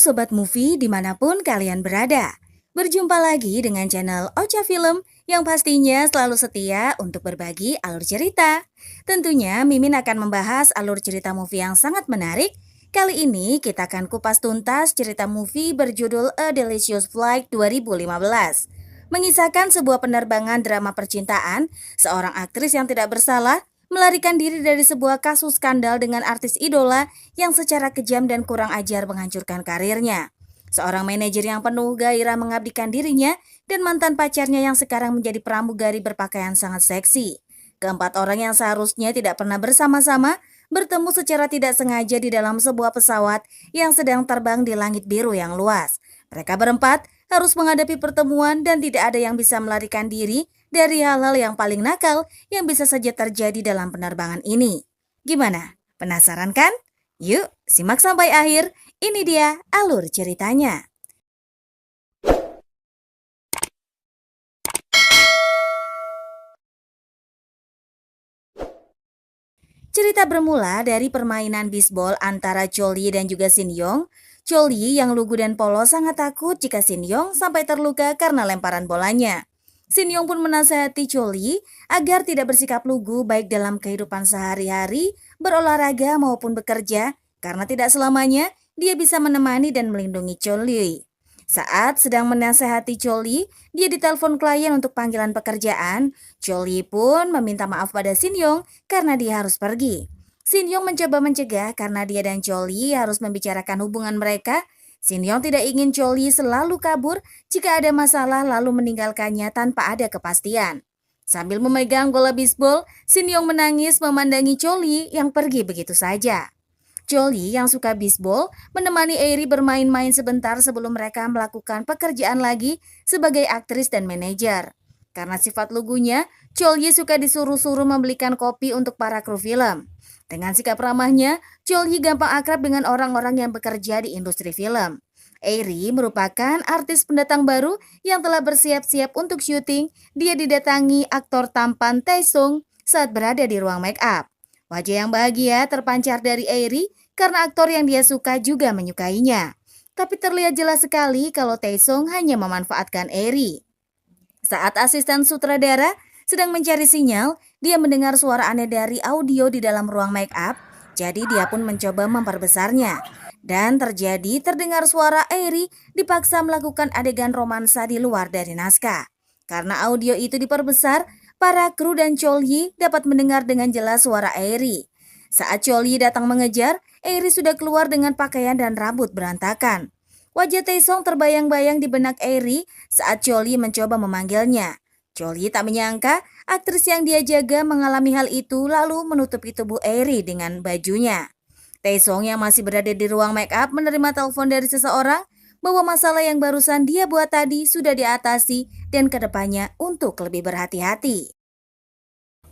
Sobat Movie dimanapun kalian berada. Berjumpa lagi dengan channel Ocha Film yang pastinya selalu setia untuk berbagi alur cerita. Tentunya Mimin akan membahas alur cerita movie yang sangat menarik. Kali ini kita akan kupas tuntas cerita movie berjudul A Delicious Flight 2015. Mengisahkan sebuah penerbangan drama percintaan, seorang aktris yang tidak bersalah melarikan diri dari sebuah kasus skandal dengan artis idola yang secara kejam dan kurang ajar menghancurkan karirnya. Seorang manajer yang penuh gairah mengabdikan dirinya dan mantan pacarnya yang sekarang menjadi pramugari berpakaian sangat seksi. Keempat orang yang seharusnya tidak pernah bersama-sama bertemu secara tidak sengaja di dalam sebuah pesawat yang sedang terbang di langit biru yang luas. Mereka berempat harus menghadapi pertemuan dan tidak ada yang bisa melarikan diri dari hal-hal yang paling nakal yang bisa saja terjadi dalam penerbangan ini. Gimana? Penasaran kan? Yuk, simak sampai akhir. Ini dia alur ceritanya. Cerita bermula dari permainan bisbol antara Choli dan juga Shin Yong. Choli yang lugu dan polos sangat takut jika Shin Yong sampai terluka karena lemparan bolanya. Shin Yong pun menasihati Choli agar tidak bersikap lugu baik dalam kehidupan sehari-hari, berolahraga maupun bekerja, karena tidak selamanya dia bisa menemani dan melindungi Choli. Saat sedang menasehati Choli, dia ditelepon klien untuk panggilan pekerjaan. Choli pun meminta maaf pada Shin Yong karena dia harus pergi. Shin Yong mencoba mencegah karena dia dan Choli harus membicarakan hubungan mereka. Shin Yong tidak ingin Choli selalu kabur jika ada masalah lalu meninggalkannya tanpa ada kepastian. Sambil memegang bola bisbol, Shin Yong menangis memandangi Choli yang pergi begitu saja. Choli yang suka bisbol menemani Eri bermain-main sebentar sebelum mereka melakukan pekerjaan lagi sebagai aktris dan manajer. Karena sifat lugunya, Choli suka disuruh-suruh membelikan kopi untuk para kru film. Dengan sikap ramahnya, Choli gampang akrab dengan orang-orang yang bekerja di industri film. Eri merupakan artis pendatang baru yang telah bersiap-siap untuk syuting. Dia didatangi aktor tampan Taesung saat berada di ruang make up. Wajah yang bahagia terpancar dari Eri karena aktor yang dia suka juga menyukainya. Tapi terlihat jelas sekali kalau Taesung hanya memanfaatkan Eri. Saat asisten sutradara sedang mencari sinyal, dia mendengar suara aneh dari audio di dalam ruang make up. Jadi dia pun mencoba memperbesarnya. Dan terdengar suara Eri dipaksa melakukan adegan romansa di luar dari naskah. Karena audio itu diperbesar, para kru dan Choli dapat mendengar dengan jelas suara Eri. Saat Choli datang mengejar, Eri sudah keluar dengan pakaian dan rambut berantakan. Wajah Taesung terbayang-bayang di benak Eri saat Choli mencoba memanggilnya. Choli tak menyangka aktris yang dia jaga mengalami hal itu lalu menutupi tubuh Eri dengan bajunya. Taesung yang masih berada di ruang make up menerima telepon dari seseorang bahwa masalah yang barusan dia buat tadi sudah diatasi dan kedepannya untuk lebih berhati-hati.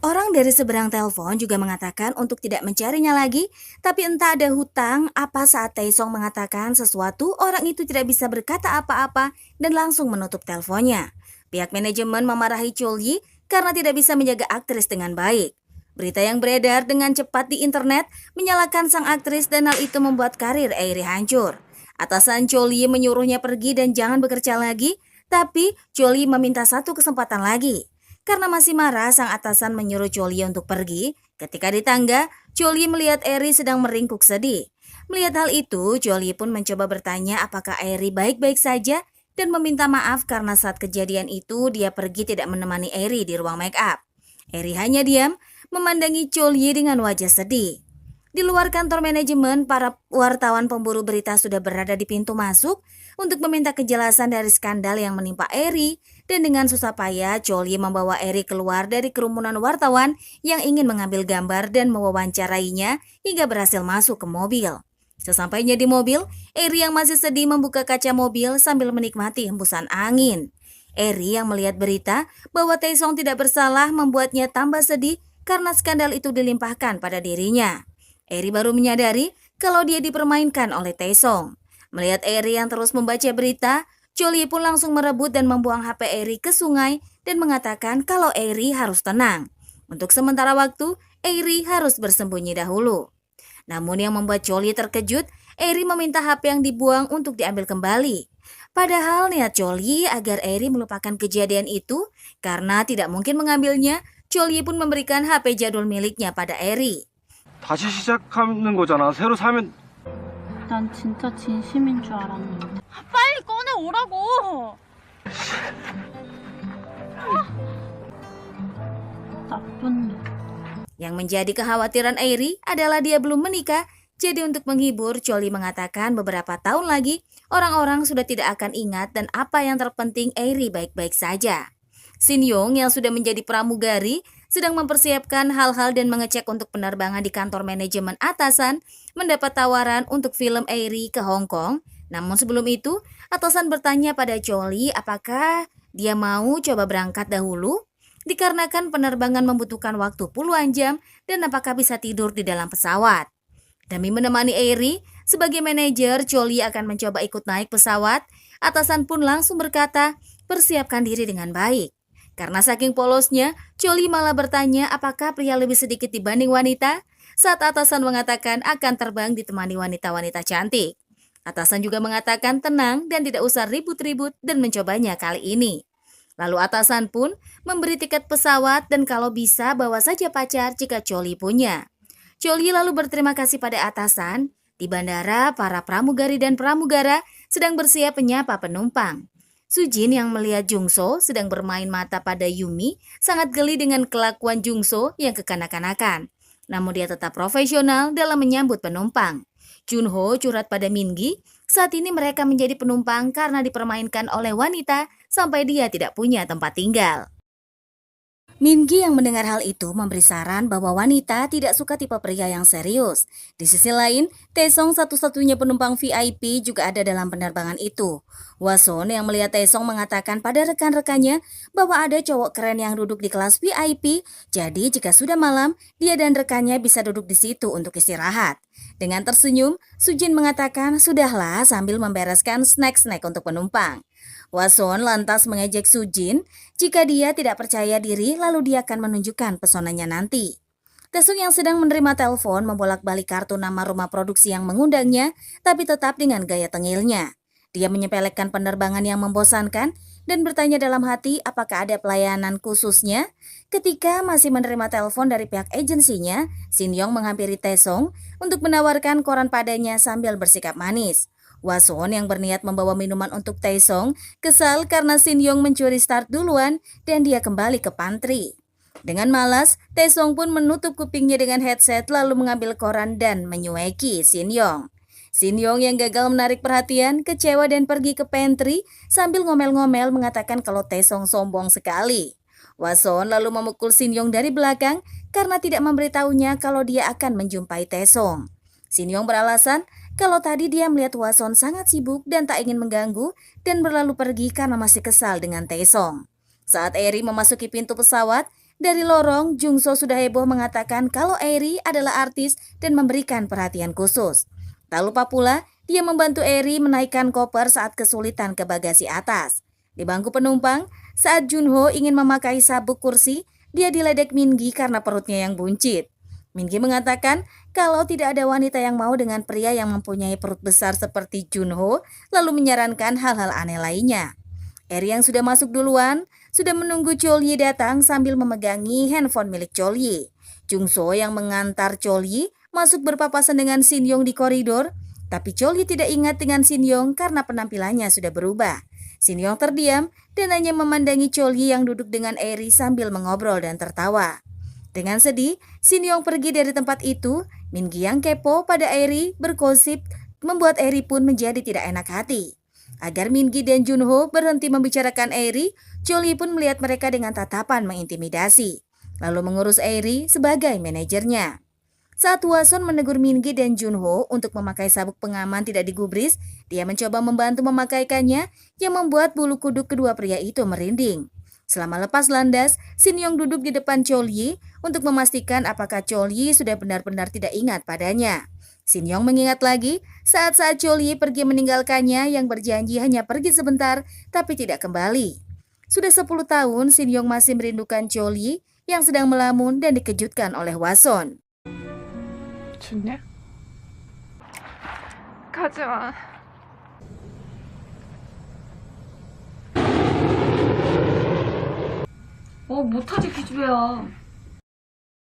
Orang dari seberang telepon juga mengatakan untuk tidak mencarinya lagi, tapi entah ada hutang apa saat Taesung mengatakan sesuatu, orang itu tidak bisa berkata apa-apa dan langsung menutup teleponnya. Pihak manajemen memarahi Choli karena tidak bisa menjaga aktris dengan baik. Berita yang beredar dengan cepat di internet menyalahkan sang aktris dan hal itu membuat karir Eri hancur. Atasan Choli menyuruhnya pergi dan jangan bekerja lagi, tapi Choli meminta satu kesempatan lagi. Karena masih marah, sang atasan menyuruh Choli untuk pergi. Ketika di tangga, Choli melihat Eri sedang meringkuk sedih. Melihat hal itu, Choli pun mencoba bertanya apakah Eri baik-baik saja dan meminta maaf karena saat kejadian itu dia pergi tidak menemani Eri di ruang make up. Eri hanya diam, memandangi Choli dengan wajah sedih. Di luar kantor manajemen, para wartawan pemburu berita sudah berada di pintu masuk untuk meminta kejelasan dari skandal yang menimpa Eri. Dan dengan susah payah, Choli membawa Eri keluar dari kerumunan wartawan yang ingin mengambil gambar dan mewawancarainya hingga berhasil masuk ke mobil. Sesampainya di mobil, Eri yang masih sedih membuka kaca mobil sambil menikmati hembusan angin. Eri yang melihat berita bahwa Taesung tidak bersalah membuatnya tambah sedih karena skandal itu dilimpahkan pada dirinya. Eri baru menyadari kalau dia dipermainkan oleh Taesung. Melihat Eri yang terus membaca berita, Choli pun langsung merebut dan membuang HP Eri ke sungai dan mengatakan kalau Eri harus tenang. Untuk sementara waktu, Eri harus bersembunyi dahulu. Namun yang membuat Choli terkejut, Eri meminta HP yang dibuang untuk diambil kembali. Padahal niat Choli agar Eri melupakan kejadian itu karena tidak mungkin mengambilnya. Choli pun memberikan HP jadul miliknya pada Eri. 다시 시작하는 거잖아. 새로 사면. 난 진짜 진심인 줄 알았는데. 빨리 꺼내오라고! 나쁜 놈. Yang menjadi kekhawatiran Eri adalah dia belum menikah, jadi untuk menghibur, Choli mengatakan beberapa tahun lagi, orang-orang sudah tidak akan ingat dan apa yang terpenting Eri baik-baik saja. Shin Yong yang sudah menjadi pramugari sedang mempersiapkan hal-hal dan mengecek untuk penerbangan di kantor manajemen atasan, mendapat tawaran untuk film Eri ke Hong Kong. Namun sebelum itu, atasan bertanya pada Choli apakah dia mau coba berangkat dahulu, dikarenakan penerbangan membutuhkan waktu puluhan jam dan apakah bisa tidur di dalam pesawat. Demi menemani Eri, sebagai manajer, Choli akan mencoba ikut naik pesawat. Atasan pun langsung berkata, persiapkan diri dengan baik. Karena saking polosnya, Choli malah bertanya apakah pria lebih sedikit dibanding wanita, saat atasan mengatakan akan terbang ditemani wanita-wanita cantik. Atasan juga mengatakan tenang dan tidak usah ribut-ribut dan mencobanya kali ini. Lalu atasan pun memberi tiket pesawat dan kalau bisa bawa saja pacar jika Choli punya. Choli lalu berterima kasih pada atasan. Di bandara, para pramugari dan pramugara sedang bersiap menyapa penumpang. Sujin yang melihat Jungso sedang bermain mata pada Yumi sangat geli dengan kelakuan Jungso yang kekanak-kanakan. Namun dia tetap profesional dalam menyambut penumpang. Junho curhat pada Mingi, saat ini mereka menjadi penumpang karena dipermainkan oleh wanita sampai dia tidak punya tempat tinggal. Mingi yang mendengar hal itu memberi saran bahwa wanita tidak suka tipe pria yang serius. Di sisi lain, Taesong satu-satunya penumpang VIP juga ada dalam penerbangan itu. Hwason yang melihat Taesong mengatakan pada rekan-rekannya bahwa ada cowok keren yang duduk di kelas VIP, jadi jika sudah malam, dia dan rekannya bisa duduk di situ untuk istirahat. Dengan tersenyum, Sujin mengatakan sudahlah sambil membereskan snack-snack untuk penumpang. Hwason lantas mengejek Sujin, jika dia tidak percaya diri lalu dia akan menunjukkan pesonanya nanti. Taesung yang sedang menerima telepon membolak-balik kartu nama rumah produksi yang mengundangnya, tapi tetap dengan gaya tengilnya. Dia menyepelekan penerbangan yang membosankan dan bertanya dalam hati apakah ada pelayanan khususnya. Ketika masih menerima telepon dari pihak agensinya, Shin Yong menghampiri Taesung untuk menawarkan koran padanya sambil bersikap manis. Hwason yang berniat membawa minuman untuk Taesung kesal karena Shin Yong mencuri start duluan dan dia kembali ke pantry. Dengan malas, Taesung pun menutup kupingnya dengan headset lalu mengambil koran dan menyueki Shin Yong. Shin Yong yang gagal menarik perhatian, kecewa dan pergi ke pantry sambil ngomel-ngomel mengatakan kalau Taesung sombong sekali. Hwason lalu memukul Shin Yong dari belakang karena tidak memberitahunya kalau dia akan menjumpai Taesung. Shin Yong beralasan kalau tadi dia melihat Hwason sangat sibuk dan tak ingin mengganggu dan berlalu pergi karena masih kesal dengan Taesung. Saat Eri memasuki pintu pesawat, dari lorong Jungso sudah heboh mengatakan kalau Eri adalah artis dan memberikan perhatian khusus. Tak lupa pula, dia membantu Eri menaikkan koper saat kesulitan ke bagasi atas. Di bangku penumpang, saat Junho ingin memakai sabuk kursi, dia diledek Mingi karena perutnya yang buncit. Mingi mengatakan kalau tidak ada wanita yang mau dengan pria yang mempunyai perut besar seperti Junho, lalu menyarankan hal-hal aneh lainnya. Eri yang sudah masuk duluan, sudah menunggu Choli datang sambil memegangi handphone milik Choli. Jungso yang mengantar Choli masuk berpapasan dengan Shin Yong di koridor, tapi Choli tidak ingat dengan Shin Yong karena penampilannya sudah berubah. Shin Yong terdiam dan hanya memandangi Choli yang duduk dengan Eri sambil mengobrol dan tertawa. Dengan sedih, Shin Yong pergi dari tempat itu. Mingi yang kepo pada Eri bergosip membuat Eri pun menjadi tidak enak hati. Agar Mingi dan Junho berhenti membicarakan Eri, Choli pun melihat mereka dengan tatapan mengintimidasi, lalu mengurus Eri sebagai manajernya. Saat Hwason menegur Mingi dan Junho untuk memakai sabuk pengaman tidak digubris, dia mencoba membantu memakaikannya yang membuat bulu kuduk kedua pria itu merinding. Selama lepas landas, Shin Yong duduk di depan Choli untuk memastikan apakah Choli sudah benar-benar tidak ingat padanya. Shin Yong mengingat lagi saat-saat Choli pergi meninggalkannya yang berjanji hanya pergi sebentar tapi tidak kembali. Sudah 10 tahun Shin Yong masih merindukan Choli yang sedang melamun dan dikejutkan oleh Hwason. 좋냐? 가지 마. 못하지 기집애야.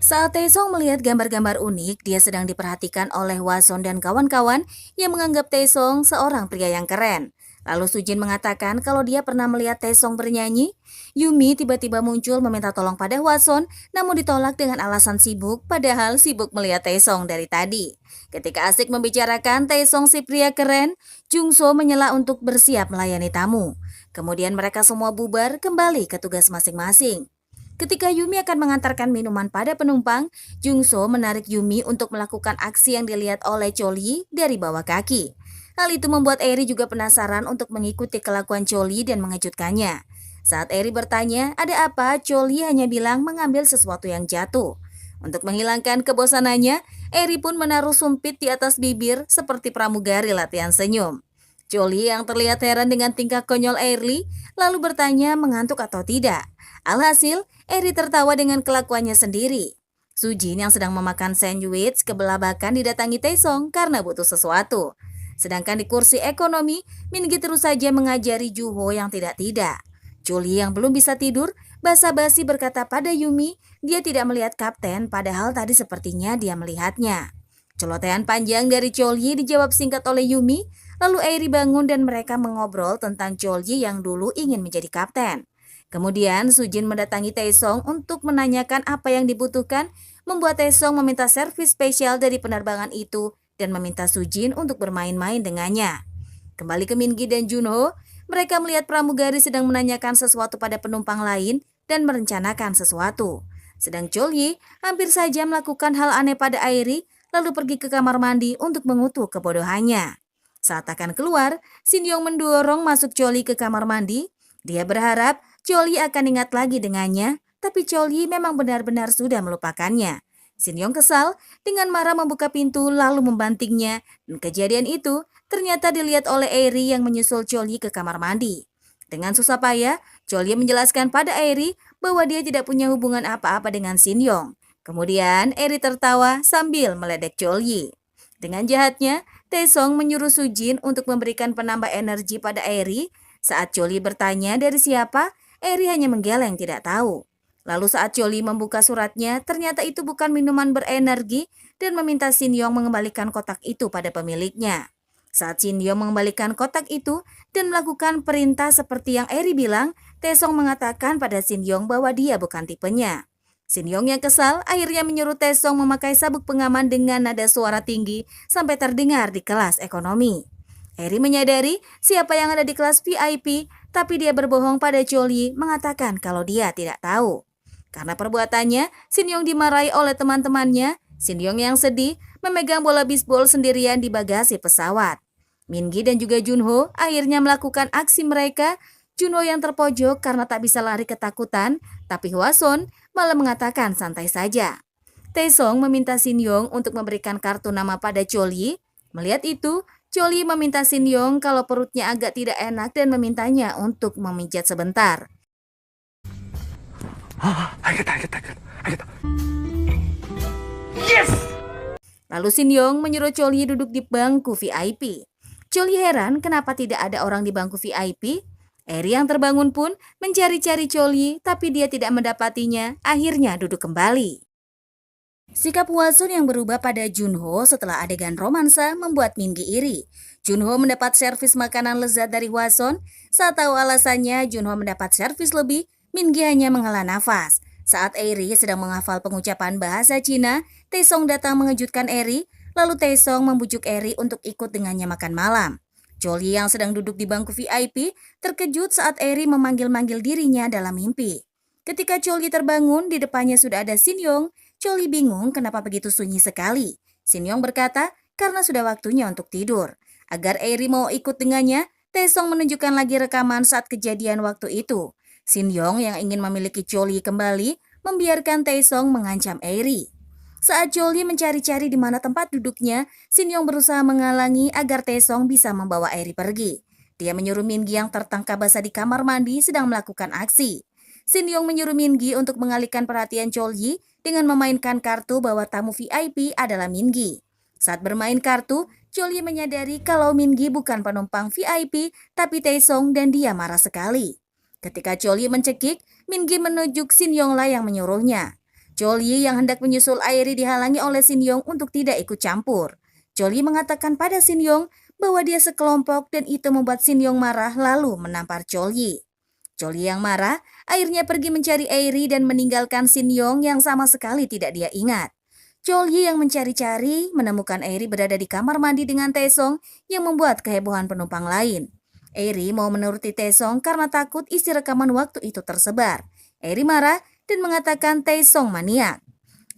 Saat Taesung melihat gambar-gambar unik, dia sedang diperhatikan oleh Hwasun dan kawan-kawan yang menganggap Taesung seorang pria yang keren. Lalu Sujin mengatakan kalau dia pernah melihat Taesung bernyanyi. Yumi tiba-tiba muncul meminta tolong pada Hwasun, namun ditolak dengan alasan sibuk, padahal sibuk melihat Taesung dari tadi. Ketika asik membicarakan Taesung si pria keren, Jungso menyela untuk bersiap melayani tamu. Kemudian mereka semua bubar kembali ke tugas masing-masing. Ketika Yumi akan mengantarkan minuman pada penumpang, Jungso menarik Yumi untuk melakukan aksi yang dilihat oleh Choli dari bawah kaki. Hal itu membuat Eri juga penasaran untuk mengikuti kelakuan Choli dan mengejutkannya. Saat Eri bertanya, ada apa? Choli hanya bilang mengambil sesuatu yang jatuh. Untuk menghilangkan kebosanannya, Eri pun menaruh sumpit di atas bibir seperti pramugari latihan senyum. Choli yang terlihat heran dengan tingkah konyol Eri, lalu bertanya mengantuk atau tidak. Alhasil, Eri tertawa dengan kelakuannya sendiri. Sujin yang sedang memakan sandwich kebelabakan didatangi Taesung karena butuh sesuatu. Sedangkan di kursi ekonomi, Min-gi terus saja mengajari Juho yang tidak-tidak. Choli yang belum bisa tidur, basa-basi berkata pada Yumi, dia tidak melihat kapten padahal tadi sepertinya dia melihatnya. Celotehan panjang dari Choli dijawab singkat oleh Yumi, lalu Eri bangun dan mereka mengobrol tentang Choli yang dulu ingin menjadi kapten. Kemudian Sujin mendatangi Taesung untuk menanyakan apa yang dibutuhkan, membuat Taesung meminta servis spesial dari penerbangan itu dan meminta Sujin untuk bermain-main dengannya. Kembali ke Min-gi dan Junho, mereka melihat pramugari sedang menanyakan sesuatu pada penumpang lain dan merencanakan sesuatu. Sedang Choli hampir saja melakukan hal aneh pada Airi, lalu pergi ke kamar mandi untuk mengutuk kebodohannya. Saat akan keluar, Shin Yong mendorong masuk Choli ke kamar mandi. Dia berharap Choli akan ingat lagi dengannya, tapi Choli memang benar-benar sudah melupakannya. Shin Yong kesal dengan marah membuka pintu lalu membantingnya, dan kejadian itu ternyata dilihat oleh Eri yang menyusul Choli ke kamar mandi. Dengan susah payah, Choli menjelaskan pada Eri bahwa dia tidak punya hubungan apa-apa dengan Shin Yong. Kemudian Eri tertawa sambil meledek Choli. Dengan jahatnya, Taesung menyuruh Sujin untuk memberikan penambah energi pada Eri. Saat Choli bertanya dari siapa, Eri hanya menggeleng tidak tahu. Lalu saat Choli membuka suratnya, ternyata itu bukan minuman berenergi dan meminta Shin Yong mengembalikan kotak itu pada pemiliknya. Saat Shin Yong mengembalikan kotak itu dan melakukan perintah seperti yang Eri bilang, Taesung mengatakan pada Shin Yong bahwa dia bukan tipenya. Shin Yong yang kesal akhirnya menyuruh Taesung memakai sabuk pengaman dengan nada suara tinggi sampai terdengar di kelas ekonomi. Eri menyadari siapa yang ada di kelas VIP, tapi dia berbohong pada Choli mengatakan kalau dia tidak tahu. Karena perbuatannya, Shin Yong dimarahi oleh teman-temannya. Shin Yong yang sedih memegang bola bisbol sendirian di bagasi pesawat. Min-gi dan juga Junho akhirnya melakukan aksi mereka. Junho yang terpojok karena tak bisa lari ketakutan, tapi Hwasun malah mengatakan santai saja. Taesung meminta Shin Yong untuk memberikan kartu nama pada Choli. Melihat itu, Choli meminta Shin Yong kalau perutnya agak tidak enak dan memintanya untuk memijat sebentar. 알겠다. Yes! Lalu Shin Yong menyuruh Choli duduk di bangku VIP. Choli heran kenapa tidak ada orang di bangku VIP. Eri yang terbangun pun mencari-cari Choli, tapi dia tidak mendapatinya, akhirnya duduk kembali. Sikap Hwasun yang berubah pada Junho setelah adegan romansa membuat Min-gi iri. Junho mendapat servis makanan lezat dari Hwasun. Saat tahu alasannya Junho mendapat servis lebih, Min-gi hanya menghela nafas. Saat Eri sedang menghafal pengucapan bahasa Cina, Taesung datang mengejutkan Eri, lalu Taesung membujuk Eri untuk ikut dengannya makan malam. Choli yang sedang duduk di bangku VIP terkejut saat Eri memanggil-manggil dirinya dalam mimpi. Ketika Choli terbangun, di depannya sudah ada Shin Yong. Choli bingung kenapa begitu sunyi sekali. Shin Yong berkata karena sudah waktunya untuk tidur. Agar Eri mau ikut dengannya, Taesung menunjukkan lagi rekaman saat kejadian waktu itu. Shin Yong yang ingin memiliki Choli kembali membiarkan Taesung mengancam Eri. Saat Choli mencari-cari di mana tempat duduknya, Shin Yong berusaha menghalangi agar Taesung bisa membawa Eri pergi. Dia menyuruh Min-gi yang tertangkap basah di kamar mandi sedang melakukan aksi. Shin Yong menyuruh Min-gi untuk mengalihkan perhatian Choli dengan memainkan kartu bahwa tamu VIP adalah Min-gi. Saat bermain kartu, Chol Yi menyadari kalau Min Gi bukan penumpang VIP, tapi Taesung dan dia marah sekali. Ketika Chol Yi mencekik, Min Gi menunjuk Shin Yong-la yang menyuruhnya. Chol Yi yang hendak menyusul Airi dihalangi oleh Shin Yong untuk tidak ikut campur. Chol Yi mengatakan pada Shin Yong bahwa dia sekelompok dan itu membuat Shin Yong marah lalu menampar Chol Yi. Chol Yi yang marah akhirnya pergi mencari Airi dan meninggalkan Shin Yong yang sama sekali tidak dia ingat. Chol Yi yang mencari-cari menemukan Airi berada di kamar mandi dengan Taesung yang membuat kehebohan penumpang lain. Airi mau menuruti Taesung karena takut isi rekaman waktu itu tersebar. Airi marah dan mengatakan Taesung maniak.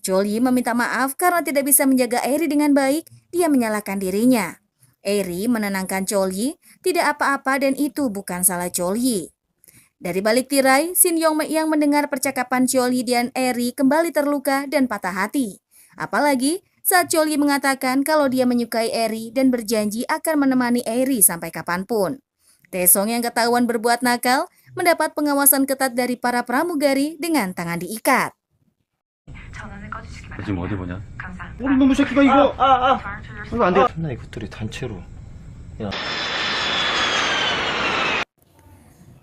Chol Yi meminta maaf karena tidak bisa menjaga Airi dengan baik, dia menyalahkan dirinya. Airi menenangkan Chol Yi, tidak apa-apa dan itu bukan salah Chol Yi. Dari balik tirai, Shin Yong yang mendengar percakapan Chol Yi dan Airi kembali terluka dan patah hati. Apalagi saat Chol Yi mengatakan kalau dia menyukai Airi dan berjanji akan menemani Airi sampai kapanpun. Taesung yang ketahuan berbuat nakal mendapat pengawasan ketat dari para pramugari dengan tangan diikat. 지금 어디 보냐? 우리 놈의 새끼가 이거 이거 안 돼. 나 이것들이 단체로. 야.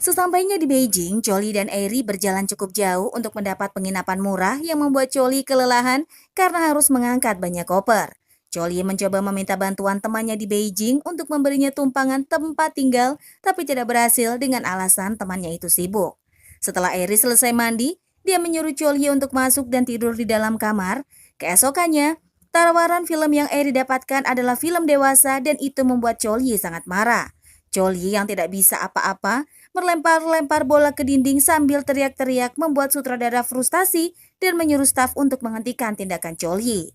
Sesampainya di Beijing, Chol Yi dan Airi berjalan cukup jauh untuk mendapat penginapan murah yang membuat Chol Yi kelelahan karena harus mengangkat banyak koper. Chol Yi mencoba meminta bantuan temannya di Beijing untuk memberinya tumpangan tempat tinggal, tapi tidak berhasil dengan alasan temannya itu sibuk. Setelah Airi selesai mandi, dia menyuruh Chol Yi untuk masuk dan tidur di dalam kamar. Keesokannya, tawaran film yang Airi dapatkan adalah film dewasa dan itu membuat Chol Yi sangat marah. Chol Yi yang tidak bisa apa-apa, melempar-lempar bola ke dinding sambil teriak-teriak membuat sutradara frustasi dan menyuruh staf untuk menghentikan tindakan Chol Yi.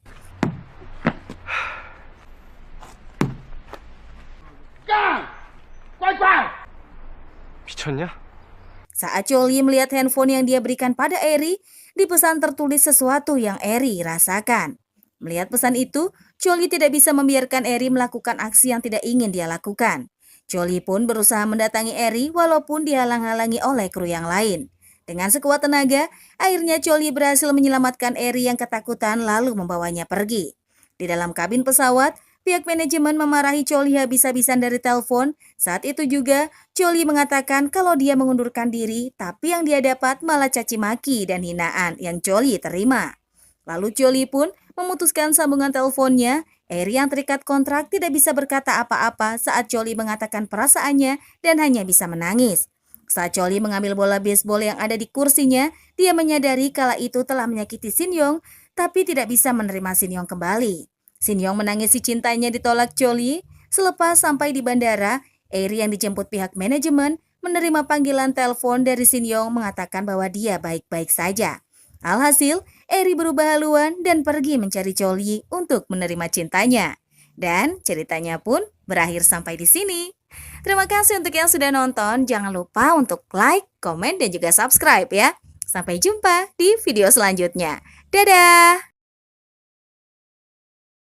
미쳤냐? Saat Chol Yi melihat handphone yang dia berikan pada Airi, di pesan tertulis sesuatu yang Airi rasakan. Melihat pesan itu, Chol Yi tidak bisa membiarkan Airi melakukan aksi yang tidak ingin dia lakukan. Chol Yi pun berusaha mendatangi Airi walaupun dihalang-halangi oleh kru yang lain. Dengan sekuat tenaga, akhirnya Chol Yi berhasil menyelamatkan Airi yang ketakutan lalu membawanya pergi. Di dalam kabin pesawat, pihak manajemen memarahi Chol Yi habis-habisan dari telepon. Saat itu juga, Chol Yi mengatakan kalau dia mengundurkan diri, tapi yang dia dapat malah caci maki dan hinaan yang Chol Yi terima. Lalu Chol Yi pun memutuskan sambungan teleponnya. Airi yang terikat kontrak tidak bisa berkata apa-apa saat Chol Yi mengatakan perasaannya dan hanya bisa menangis. Saat Chol Yi mengambil bola baseball yang ada di kursinya, dia menyadari kala itu telah menyakiti Shin Yong, tapi tidak bisa menerima Shin Yong kembali. Shin Yong menangisi cintanya ditolak Chol Yi. Selepas sampai di bandara, Airi yang dijemput pihak manajemen menerima panggilan telepon dari Shin Yong mengatakan bahwa dia baik-baik saja. Alhasil, Airi berubah haluan dan pergi mencari Chol Yi untuk menerima cintanya. Dan ceritanya pun berakhir sampai di sini. Terima kasih untuk yang sudah nonton. Jangan lupa untuk like, komen, dan juga subscribe ya. Sampai jumpa di video selanjutnya. Dadah!